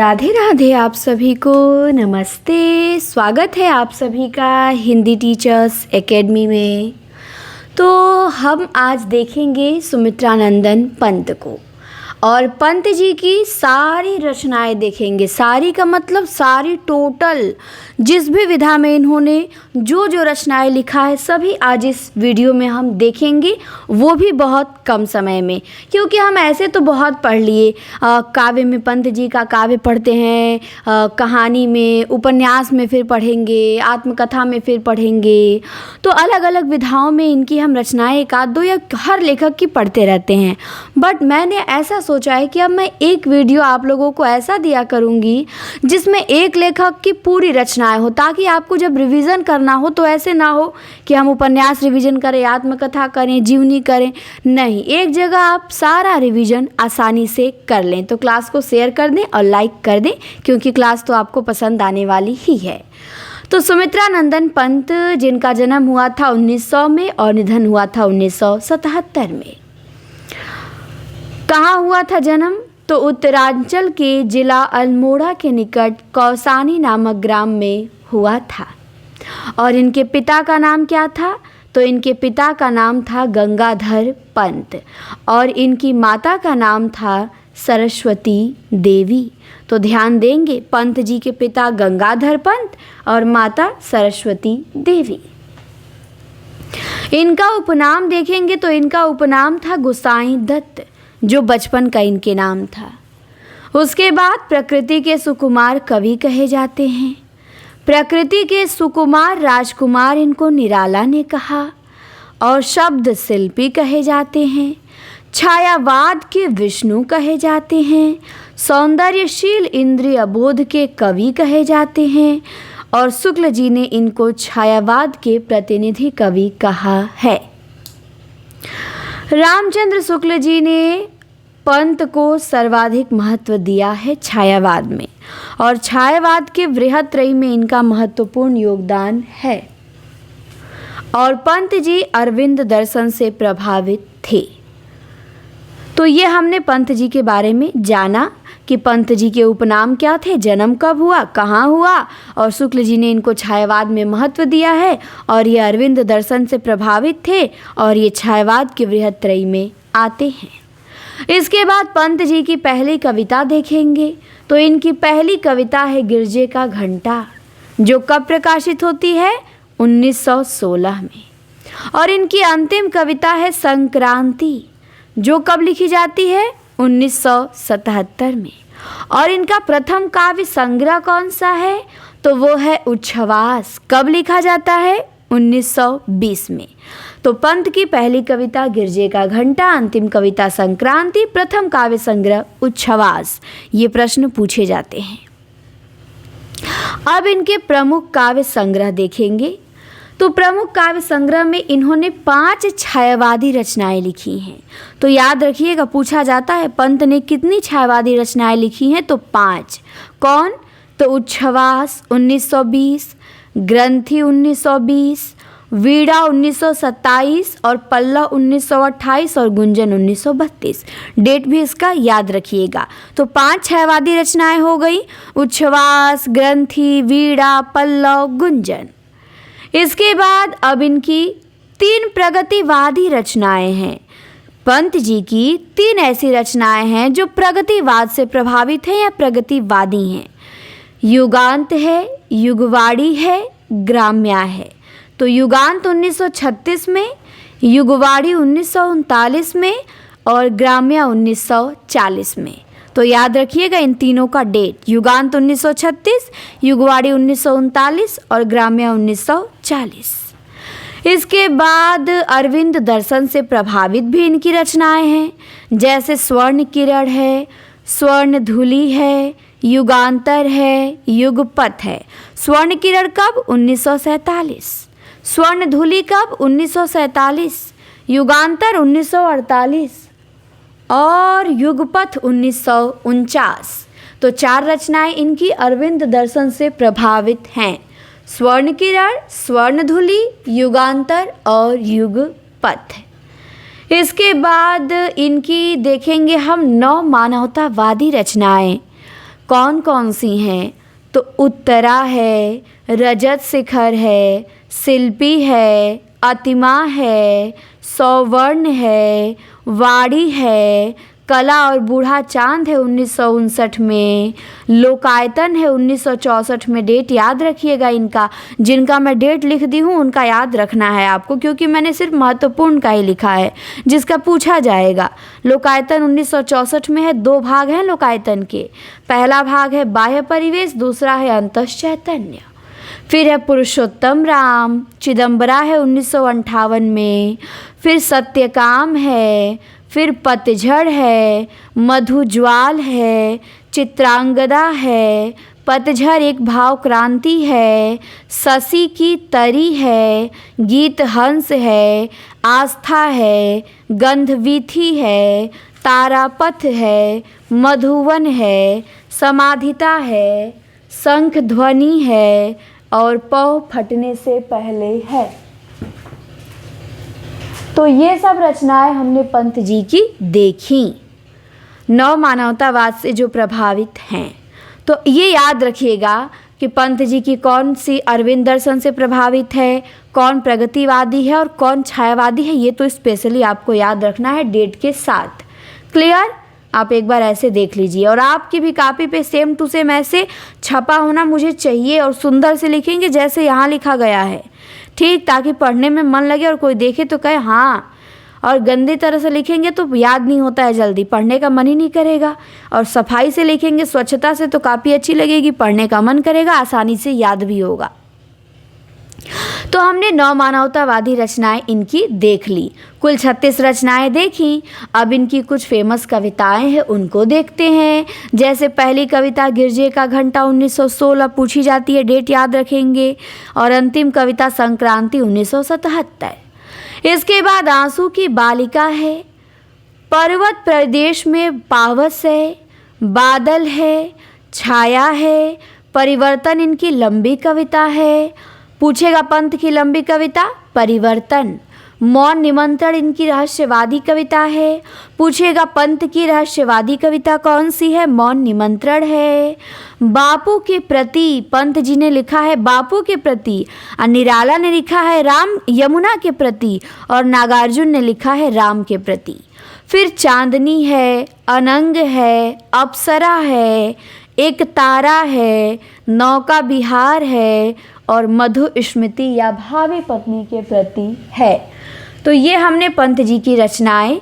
राधे राधे आप सभी को नमस्ते। स्वागत है आप सभी का हिंदी टीचर्स एकेडमी में। तो हम आज देखेंगे सुमित्रानंदन पंत को और पंत जी की सारी रचनाएं देखेंगे। सारी का मतलब सारी, टोटल जिस भी विधा में इन्होंने जो जो रचनाएं लिखा है सभी आज इस वीडियो में हम देखेंगे, वो भी बहुत कम समय में। क्योंकि हम ऐसे तो बहुत पढ़ लिए, काव्य में पंत जी का काव्य पढ़ते हैं, कहानी में, उपन्यास में फिर पढ़ेंगे, आत्मकथा में फिर पढ़ेंगे। तो अलग अलग विधाओं में इनकी हम रचनाएं एक आध दो या हर लेखक की पढ़ते रहते हैं। बट मैंने ऐसा सोचा है कि अब मैं एक वीडियो आप लोगों को ऐसा दिया करूंगी जिसमें एक लेखक की पूरी रचनाएं हो, ताकि आपको जब रिवीजन करना हो तो ऐसे ना हो कि हम उपन्यास रिवीजन करें, आत्मकथा करें, जीवनी करें। नहीं, एक जगह आप सारा रिवीजन आसानी से कर लें। तो क्लास को शेयर कर दें और लाइक कर दें, क्योंकि क्लास तो आपको पसंद आने वाली ही है। तो सुमित्रानंदन पंत, जिनका जन्म हुआ था 1900 में और निधन हुआ था 1977 में। कहाँ हुआ था जन्म? तो उत्तरांचल के जिला अल्मोड़ा के निकट कौसानी नामक ग्राम में हुआ था। और इनके पिता का नाम क्या था? तो इनके पिता का नाम था गंगाधर पंत और इनकी माता का नाम था सरस्वती देवी। तो ध्यान देंगे, पंत जी के पिता गंगाधर पंत और माता सरस्वती देवी। इनका उपनाम देखेंगे तो इनका उपनाम था गोसाई दत्त, जो बचपन का इनके नाम था। उसके बाद प्रकृति के सुकुमार कवि कहे जाते हैं। प्रकृति के सुकुमार राजकुमार इनको निराला ने कहा। और शब्द शिल्पी कहे जाते हैं। छायावाद के विष्णु कहे जाते हैं। सौंदर्यशील इंद्रिय बोध के कवि कहे जाते हैं। और शुक्ल जी ने इनको छायावाद के प्रतिनिधि कवि कहा है। रामचंद्र शुक्ल जी ने पंत को सर्वाधिक महत्व दिया है छायावाद में, और छायावाद के बृहत्त्रयी में इनका महत्वपूर्ण योगदान है। और पंत जी अरविंद दर्शन से प्रभावित थे। तो ये हमने पंत जी के बारे में जाना कि पंत जी के उपनाम क्या थे, जन्म कब हुआ, कहाँ हुआ, और शुक्ल जी ने इनको छायावाद में महत्व दिया है, और ये अरविंद दर्शन से प्रभावित थे, और ये छायावाद के बृहत्त्रयी में आते हैं। इसके बाद पंत जी की पहली कविता देखेंगे तो इनकी पहली कविता है गिरजे का घंटा, जो कब प्रकाशित होती है? 1916 में। और इनकी अंतिम कविता है संक्रांति, जो कब लिखी जाती है? 1977 में। और इनका प्रथम काव्य संग्रह कौन सा है? तो वो है उच्छ्वास। कब लिखा जाता है? 1920 में। तो पंत की पहली कविता गिरजे का घंटा, अंतिम कविता संक्रांति, प्रथम काव्य संग्रह उच्छ्वास। ये प्रश्न पूछे जाते हैं। अब इनके प्रमुख काव्य संग्रह देखेंगे तो प्रमुख काव्य संग्रह में इन्होंने 5 छायावादी रचनाएं लिखी हैं। तो याद रखिएगा, पूछा जाता है पंत ने कितनी छायावादी रचनाएं लिखी हैं? तो 5। कौन? तो उच्छ्वास 1920, ग्रंथि 1920, वीणा 1927 और पल्लव 1928 और गुंजन 1932। डेट भी इसका याद रखिएगा। तो 5 छायावादी रचनाएं हो गई, उच्छ्वास, ग्रंथि, वीणा, पल्लव, गुंजन। इसके बाद अब इनकी 3 प्रगतिवादी रचनाएं हैं। पंत जी की 3 ऐसी रचनाएं हैं जो प्रगतिवाद से प्रभावित हैं या प्रगतिवादी हैं। युगांत है, युगवाणी है, ग्राम्या है। तो युगांत 1936 में, युगवाणी 1939 में और ग्राम्या 1940 में। तो याद रखिएगा इन तीनों का डेट, युगांत 1936, युगवाणी 1939 और ग्राम्या 1940। इसके बाद अरविंद दर्शन से प्रभावित भी इनकी रचनाएं हैं, जैसे स्वर्ण किरण है, स्वर्ण धूलि है, युगांतर है, युगपथ है। स्वर्ण किरण कब? 1947। स्वर्ण धूलि कब? 1947। युगांतर 1948 और युगपथ 1949। तो 4 रचनाएं इनकी अरविंद दर्शन से प्रभावित हैं। स्वर्ण किरण, स्वर्ण धूलि, युगांतर और युगपथ। इसके बाद इनकी देखेंगे हम 9 मानवतावादी रचनाएं। कौन कौन सी हैं? तो उत्तरा है, रजत शिखर है, शिल्पी है, अतिमा है, सौवर्ण है, वाड़ी है, कला और बूढ़ा चांद है 1959 में, लोकायतन है 1964 में। डेट याद रखिएगा इनका, जिनका मैं डेट लिख दी हूँ उनका याद रखना है आपको, क्योंकि मैंने सिर्फ महत्वपूर्ण का ही लिखा है जिसका पूछा जाएगा। लोकायतन 1964 में है। 2 भाग हैं लोकायतन के। पहला भाग है बाह्य परिवेश, दूसरा है अंतश्चैतन्य। फिर है पुरुषोत्तम राम, चिदम्बरा है 1958 में। फिर सत्यकाम है, फिर पतझड़ है, मधुज्वाल है, चित्रांगदा है, पतझड़ एक भाव क्रांति है, शशि की तरी है, गीत हंस है, आस्था है, गंधवीथी है, तारापथ है, मधुवन है, समाधिता है, शंख ध्वनि है और पौ फटने से पहले है। तो ये सब रचनाएं हमने पंत जी की देखी, नव मानवतावाद से जो प्रभावित हैं। तो ये याद रखिएगा कि पंत जी की कौन सी अरविंद दर्शन से प्रभावित है, कौन प्रगतिवादी है और कौन छायावादी है, ये तो स्पेशली आपको याद रखना है डेट के साथ। क्लियर? आप एक बार ऐसे देख लीजिए, और आपकी भी कॉपी पे सेम टू सेम ऐसे छपा होना मुझे चाहिए, और सुंदर से लिखेंगे जैसे यहाँ लिखा गया है, ठीक, ताकि पढ़ने में मन लगे और कोई देखे तो कहे हाँ। और गंदी तरह से लिखेंगे तो याद नहीं होता है जल्दी, पढ़ने का मन ही नहीं करेगा। और सफाई से लिखेंगे, स्वच्छता से, तो काफ़ी अच्छी लगेगी, पढ़ने का मन करेगा, आसानी से याद भी होगा। तो हमने नव मानवतावादी रचनाएं इनकी देख ली, कुल 36 रचनाएं देखी। अब इनकी कुछ फेमस कविताएं हैं उनको देखते हैं। जैसे पहली कविता गिरजे का घंटा 1916 पूछी जाती है, डेट याद रखेंगे। और अंतिम कविता संक्रांति 1977। इसके बाद आंसू की बालिका है, पर्वत प्रदेश में पावस है, बादल है, छाया है, परिवर्तन इनकी लंबी कविता है। पूछेगा पंत की लंबी कविता, परिवर्तन। मौन निमंत्रण इनकी रहस्यवादी कविता है। पूछेगा पंत की रहस्यवादी कविता कौन सी है, मौन निमंत्रण है। बापू के प्रति पंत जी ने लिखा है बापू के प्रति, और निराला ने लिखा है राम यमुना के प्रति, और नागार्जुन ने लिखा है राम के प्रति। फिर चांदनी है, अनंग है, अप्सरा है, एक तारा है, नौका बिहार है, और मधु स्मृति या भावी पत्नी के प्रति है। तो ये हमने पंत जी की रचनाएं,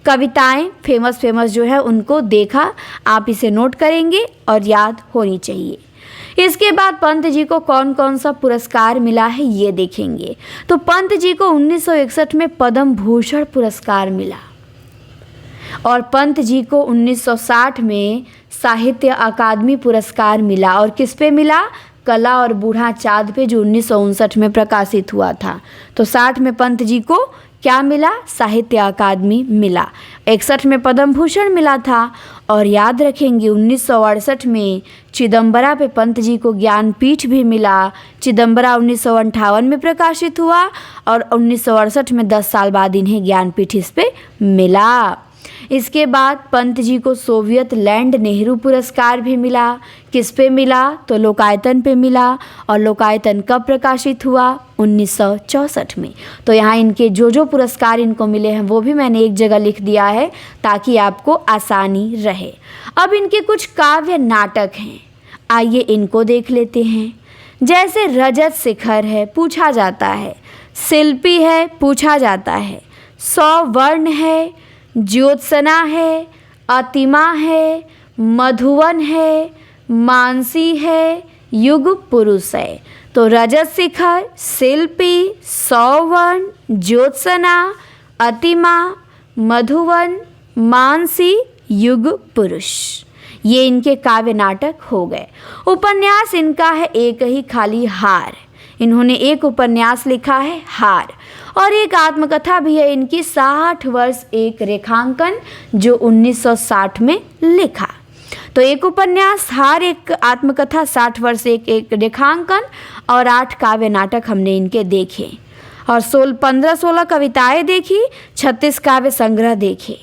कविताएं फेमस जो है उनको देखा। आप इसे नोट करेंगे और याद होनी चाहिए। इसके बाद पंत जी को कौन कौन सा पुरस्कार मिला है ये देखेंगे। तो पंत जी को 1961 में पद्म भूषण पुरस्कार मिला, और पंत जी को 1960 में साहित्य अकादमी पुरस्कार मिला। और किस पे मिला? कला और बूढ़ा चाँद पे, जो 1959 में प्रकाशित हुआ था। तो 60 में पंत जी को क्या मिला? साहित्य अकादमी मिला। 61 में पद्म भूषण मिला था। और याद रखेंगे 1968 में चिदम्बरा पे पंत जी को ज्ञानपीठ भी मिला। चिदम्बरा 1958 में प्रकाशित हुआ, और 1968 में 10 साल बाद इन्हें ज्ञानपीठ इस पे मिला। इसके बाद पंत जी को सोवियत लैंड नेहरू पुरस्कार भी मिला। किस पे मिला? तो लोकायतन पे मिला। और लोकायतन कब प्रकाशित हुआ? 1964 में। तो यहाँ इनके जो पुरस्कार इनको मिले हैं वो भी मैंने एक जगह लिख दिया है ताकि आपको आसानी रहे। अब इनके कुछ काव्य नाटक हैं, आइए इनको देख लेते हैं। जैसे रजत शिखर है, पूछा जाता है। शिल्पी है, पूछा जाता है। सौवर्ण है, ज्योत्सना है, अतिमा है, मधुवन है, मानसी है, युग पुरुष है। तो रजत शिखर, शिल्पी, सौवर्ण, ज्योत्सना, अतिमा, मधुवन, मानसी, युग पुरुष, ये इनके काव्य नाटक हो गए। उपन्यास इनका है एक ही खाली हार। इन्होंने एक उपन्यास लिखा है हार, और एक आत्मकथा भी है इनकी 60 वर्ष एक रेखांकन, जो 1960 में लिखा। तो एक उपन्यास हार, एक आत्मकथा, 60 वर्ष एक रेखांकन, और 8 काव्य नाटक हमने इनके देखे। और 15-16 कविताएं देखी, 36 काव्य संग्रह देखे।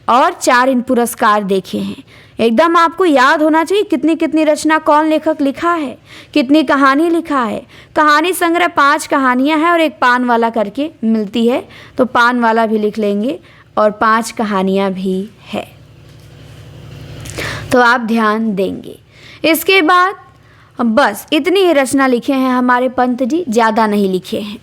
और 4 इन पुरस्कार देखे हैं। एकदम आपको याद होना चाहिए कितनी कितनी रचना कौन लेखक लिखा है, कितनी कहानी लिखा है। कहानी संग्रह 5 कहानियाँ हैं और एक पान वाला करके मिलती है, तो पान वाला भी लिख लेंगे और 5 कहानियाँ भी है, तो आप ध्यान देंगे। इसके बाद बस इतनी ही रचना लिखे हैं हमारे पंत जी, ज़्यादा नहीं लिखे हैं।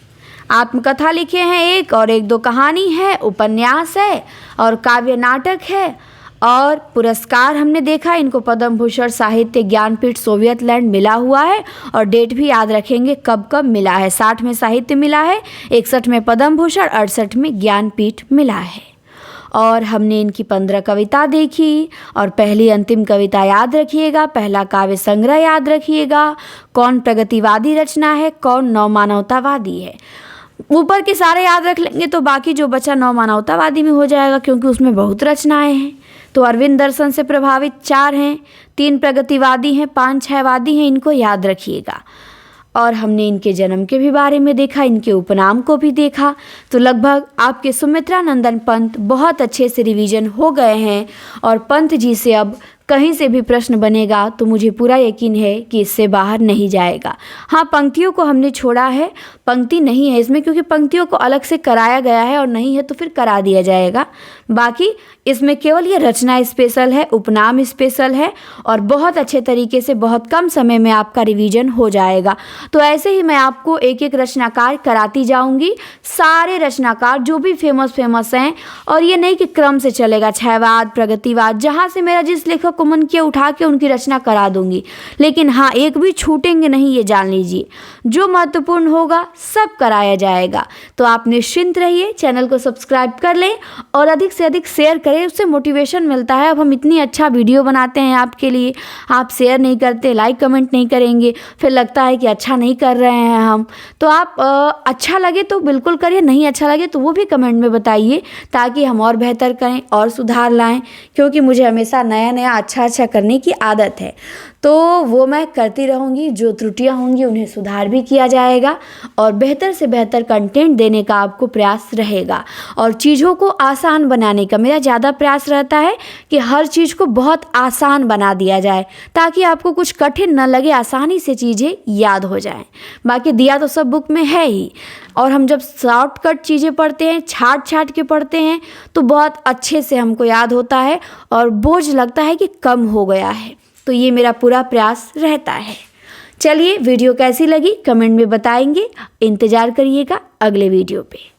आत्मकथा लिखे हैं एक, और 1-2 कहानी है, उपन्यास है और काव्य नाटक है। और पुरस्कार हमने देखा, इनको पद्म भूषण, साहित्य ज्ञानपीठ, सोवियत लैंड मिला हुआ है और डेट भी याद रखेंगे कब कब मिला है। 60 में साहित्य मिला है, 61 में पद्म भूषण, 68 में ज्ञानपीठ मिला है। और हमने इनकी 15 कविता देखी और पहली अंतिम कविता याद रखिएगा, पहला काव्य संग्रह याद रखिएगा, कौन प्रगतिवादी रचना है, कौन नवमानवतावादी है। ऊपर के सारे याद रख लेंगे तो बाकी जो बचा नवमानवतावादी में हो जाएगा, क्योंकि उसमें बहुत रचनाएं हैं। तो अरविंद दर्शन से प्रभावित 4 हैं, 3 प्रगतिवादी हैं, 5 छायावादी हैं, इनको याद रखिएगा। और हमने इनके जन्म के भी बारे में देखा, इनके उपनाम को भी देखा। तो लगभग आपके सुमित्रा नंदन पंत बहुत अच्छे से रिवीजन हो गए हैं और पंत जी से अब कहीं से भी प्रश्न बनेगा तो मुझे पूरा यकीन है कि इससे बाहर नहीं जाएगा। हाँ, पंक्तियों को हमने छोड़ा है, पंक्ति नहीं है इसमें, क्योंकि पंक्तियों को अलग से कराया गया है और नहीं है तो फिर करा दिया जाएगा। बाकी इसमें केवल ये रचना स्पेशल है, उपनाम स्पेशल है और बहुत अच्छे तरीके से बहुत कम समय में आपका रिवीजन हो जाएगा। तो ऐसे ही मैं आपको एक एक रचनाकार कराती जाऊँगी, सारे रचनाकार जो भी फेमस हैं, और ये नहीं कि क्रम से चलेगा, छायावाद, प्रगतिवाद, जहाँ से मेरा जिस लेखक को मन किया उठा के उनकी रचना करा दूंगी। लेकिन हाँ, एक भी छूटेंगे नहीं, ये जान लीजिए। जो महत्वपूर्ण होगा सब कराया जाएगा। तो आप निश्चिंत रहिए, चैनल को सब्सक्राइब कर लें और अधिक से अधिक शेयर करें, उससे मोटिवेशन मिलता है। अब हम इतनी अच्छा वीडियो बनाते हैं आपके लिए, आप शेयर नहीं करते, लाइक कमेंट नहीं करेंगे, फिर लगता है कि अच्छा नहीं कर रहे हैं हम। तो आप अच्छा लगे तो बिल्कुल करिए, नहीं अच्छा लगे तो वो भी कमेंट में बताइए, ताकि हम और बेहतर करें और सुधार लाएं, क्योंकि मुझे हमेशा नया नया अच्छा करने की आदत है। तो वो मैं करती रहूँगी, जो त्रुटियाँ होंगी उन्हें सुधार भी किया जाएगा और बेहतर से बेहतर कंटेंट देने का आपको प्रयास रहेगा। और चीज़ों को आसान बनाने का मेरा ज़्यादा प्रयास रहता है कि हर चीज़ को बहुत आसान बना दिया जाए, ताकि आपको कुछ कठिन न लगे, आसानी से चीज़ें याद हो जाएं। बाकी दिया तो सब बुक में है ही, और हम जब शॉर्टकट चीज़ें पढ़ते हैं, छाट के पढ़ते हैं, तो बहुत अच्छे से हमको याद होता है और बोझ लगता है कि कम हो गया है। तो ये मेरा पूरा प्रयास रहता है। चलिए, वीडियो कैसी लगी कमेंट में बताएंगे। इंतज़ार करिएगा अगले वीडियो पे।